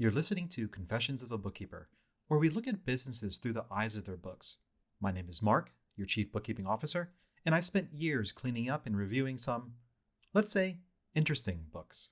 You're listening to Confessions of a Bookkeeper, where we look at businesses through the eyes of their books. My name is Mark, your Chief Bookkeeping Officer, and I spent years cleaning up and reviewing some, let's say, interesting books.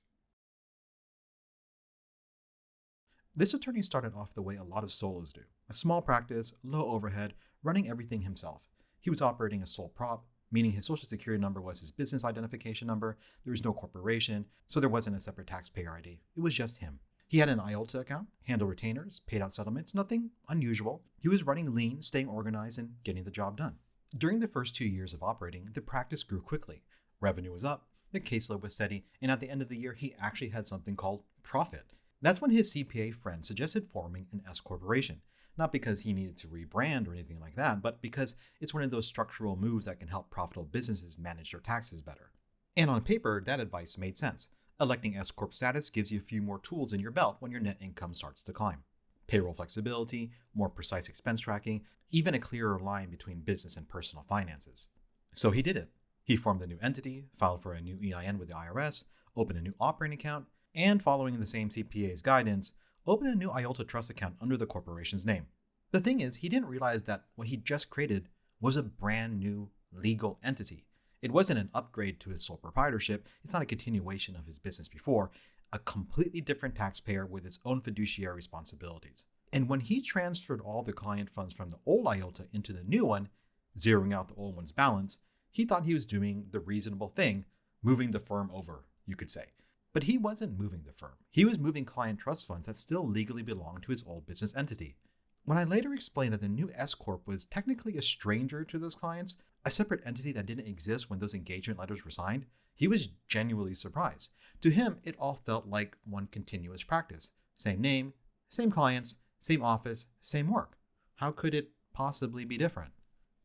This attorney started off the way a lot of solos do. A small practice, low overhead, running everything himself. He was operating a sole prop, meaning his social security number was his business identification number. There was no corporation, so there wasn't a separate taxpayer ID. It was just him. He had an IOLTA account, handled retainers, paid out settlements, nothing unusual. He was running lean, staying organized, and getting the job done. During the first 2 years of operating, the practice grew quickly. Revenue was up, the caseload was steady, and at the end of the year, he actually had something called profit. That's when his CPA friend suggested forming an S corporation. Not because he needed to rebrand or anything like that, but because it's one of those structural moves that can help profitable businesses manage their taxes better. And on paper, that advice made sense. Electing S Corp status gives you a few more tools in your belt when your net income starts to climb. Payroll flexibility, more precise expense tracking, even a clearer line between business and personal finances. So he did it. He formed a new entity, filed for a new EIN with the IRS, opened a new operating account, and following the same CPA's guidance, opened a new IOLTA trust account under the corporation's name. The thing is, he didn't realize that what he just created was a brand new legal entity. It wasn't an upgrade to his sole proprietorship. It's not a continuation of his business before, a completely different taxpayer with its own fiduciary responsibilities. And when he transferred all the client funds from the old IOLTA into the new one, zeroing out the old one's balance, he thought he was doing the reasonable thing, moving the firm over, you could say. But he wasn't moving the firm. He was moving client trust funds that still legally belonged to his old business entity. When I later explained that the new S Corp was technically a stranger to those clients, a separate entity that didn't exist when those engagement letters were signed, he was genuinely surprised. To him, it all felt like one continuous practice. Same name, same clients, same office, same work. How could it possibly be different?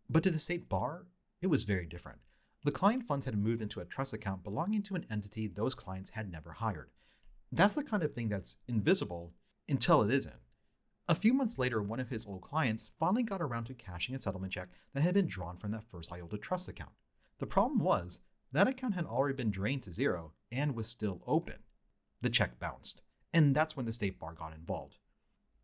But to the state bar, it was very different. The client funds had moved into a trust account belonging to an entity those clients had never hired. That's the kind of thing that's invisible until it isn't. A few months later, one of his old clients finally got around to cashing a settlement check that had been drawn from that first IOLTA trust account. The problem was, that account had already been drained to zero and was still open. The check bounced, and that's when the state bar got involved.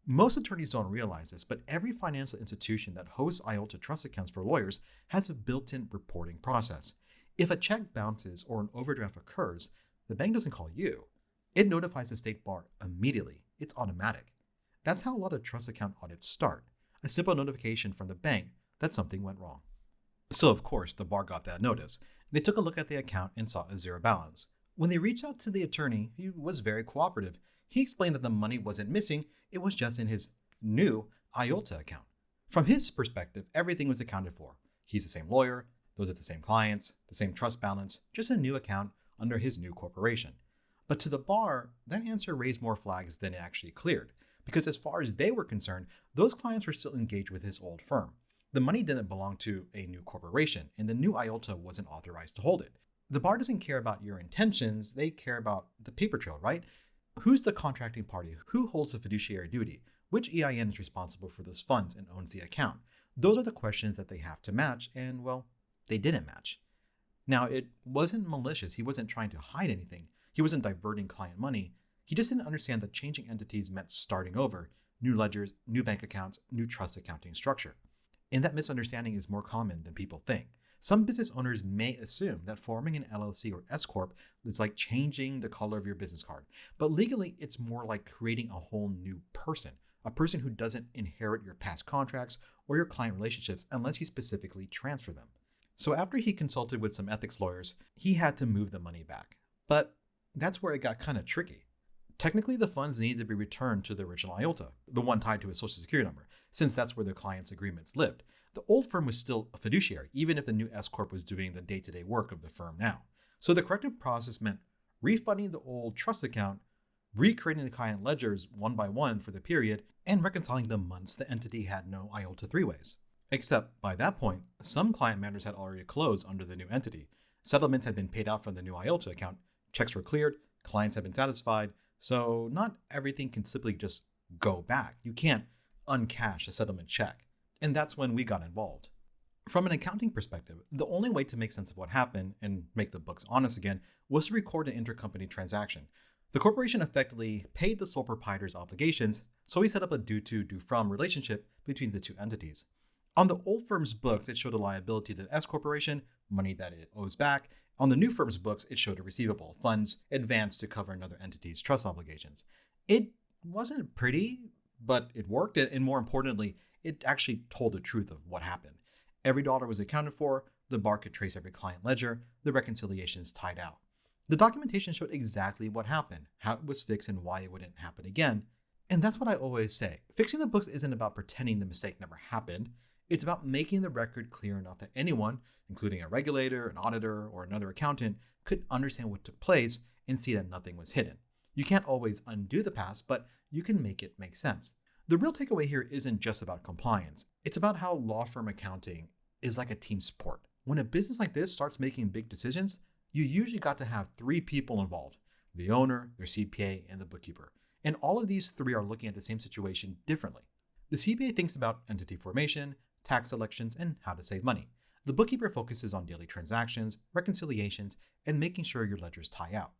Most attorneys don't realize this, but every financial institution that hosts IOLTA trust accounts for lawyers has a built-in reporting process. If a check bounces or an overdraft occurs, the bank doesn't call you. It notifies the state bar immediately. It's automatic. That's how a lot of trust account audits start. A simple notification from the bank that something went wrong. So of course, the bar got that notice. They took a look at the account and saw a zero balance. When they reached out to the attorney, he was very cooperative. He explained that the money wasn't missing, it was just in his new IOLTA account. From his perspective, everything was accounted for. He's the same lawyer, those are the same clients, the same trust balance, just a new account under his new corporation. But to the bar, that answer raised more flags than it actually cleared, because as far as they were concerned, those clients were still engaged with his old firm. The money didn't belong to a new corporation, and the new IOLTA wasn't authorized to hold it. The bar doesn't care about your intentions, they care about the paper trail, right? Who's the contracting party? Who holds the fiduciary duty? Which EIN is responsible for those funds and owns the account? Those are the questions that they have to match, and well, they didn't match. Now, it wasn't malicious. He wasn't trying to hide anything. He wasn't diverting client money. He just didn't understand that changing entities meant starting over, new ledgers, new bank accounts, new trust accounting structure. And that misunderstanding is more common than people think. Some business owners may assume that forming an LLC or S Corp is like changing the color of your business card. But legally, it's more like creating a whole new person, a person who doesn't inherit your past contracts or your client relationships unless you specifically transfer them. So after he consulted with some ethics lawyers, he had to move the money back. But that's where it got kind of tricky. Technically, the funds needed to be returned to the original IOLTA, the one tied to his social security number, since that's where the client's agreements lived. The old firm was still a fiduciary, even if the new S Corp was doing the day-to-day work of the firm now. So the corrective process meant refunding the old trust account, recreating the client ledgers one by one for the period, and reconciling the months the entity had no IOLTA three-ways. Except by that point, some client matters had already closed under the new entity. Settlements had been paid out from the new IOLTA account, checks were cleared, clients had been satisfied, so not everything can simply just go back. You can't uncash a settlement check. And that's when we got involved. From an accounting perspective, the only way to make sense of what happened and make the books honest again was to record an intercompany transaction. The corporation effectively paid the sole proprietor's obligations, so he set up a due-to, due-from relationship between the two entities. On the old firm's books, it showed a liability to the S corporation, money that it owes back. On the new firm's books, it showed a receivable, funds advanced to cover another entity's trust obligations. It wasn't pretty, but it worked, and more importantly, it actually told the truth of what happened. Every dollar was accounted for, the bar could trace every client ledger, the reconciliations tied out. The documentation showed exactly what happened, how it was fixed, and why it wouldn't happen again. And that's what I always say. Fixing the books isn't about pretending the mistake never happened. It's about making the record clear enough that anyone, including a regulator, an auditor, or another accountant, could understand what took place and see that nothing was hidden. You can't always undo the past, but you can make it make sense. The real takeaway here isn't just about compliance. It's about how law firm accounting is like a team sport. When a business like this starts making big decisions, you usually got to have 3 people involved: the owner, their CPA, and the bookkeeper. And all of these 3 are looking at the same situation differently. The CPA thinks about entity formation, tax elections, and how to save money. The bookkeeper focuses on daily transactions, reconciliations, and making sure your ledgers tie out.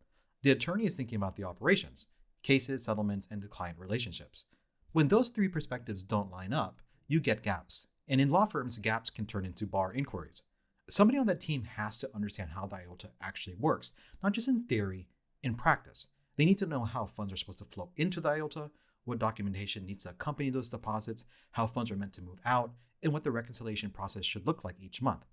The attorney is thinking about the operations, cases, settlements, and client relationships. When those 3 perspectives don't line up, you get gaps. And in law firms, gaps can turn into bar inquiries. Somebody on that team has to understand how the IOLTA actually works, not just in theory, in practice. They need to know how funds are supposed to flow into the IOLTA, what documentation needs to accompany those deposits, how funds are meant to move out, and what the reconciliation process should look like each month.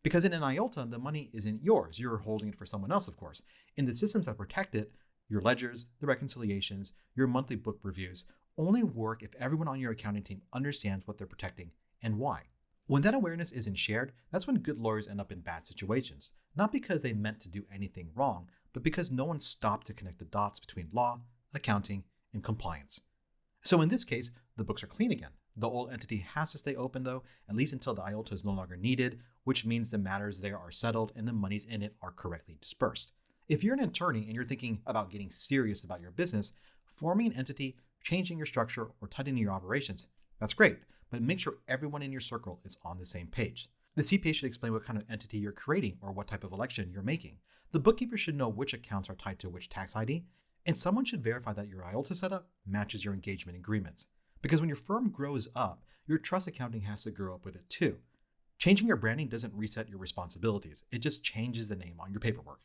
Because in an IOLTA, the money isn't yours. You're holding it for someone else, of course. And the systems that protect it, your ledgers, the reconciliations, your monthly book reviews, only work if everyone on your accounting team understands what they're protecting and why. When that awareness isn't shared, that's when good lawyers end up in bad situations. Not because they meant to do anything wrong, but because no one stopped to connect the dots between law, accounting, and compliance. So in this case, the books are clean again. The old entity has to stay open though, at least until the IOLTA is no longer needed, which means the matters there are settled and the monies in it are correctly dispersed. If you're an attorney and you're thinking about getting serious about your business, forming an entity, changing your structure, or tightening your operations, that's great, but make sure everyone in your circle is on the same page. The CPA should explain what kind of entity you're creating or what type of election you're making. The bookkeeper should know which accounts are tied to which tax ID, and someone should verify that your IOLTA setup matches your engagement agreements. Because when your firm grows up, your trust accounting has to grow up with it too. Changing your branding doesn't reset your responsibilities, it just changes the name on your paperwork.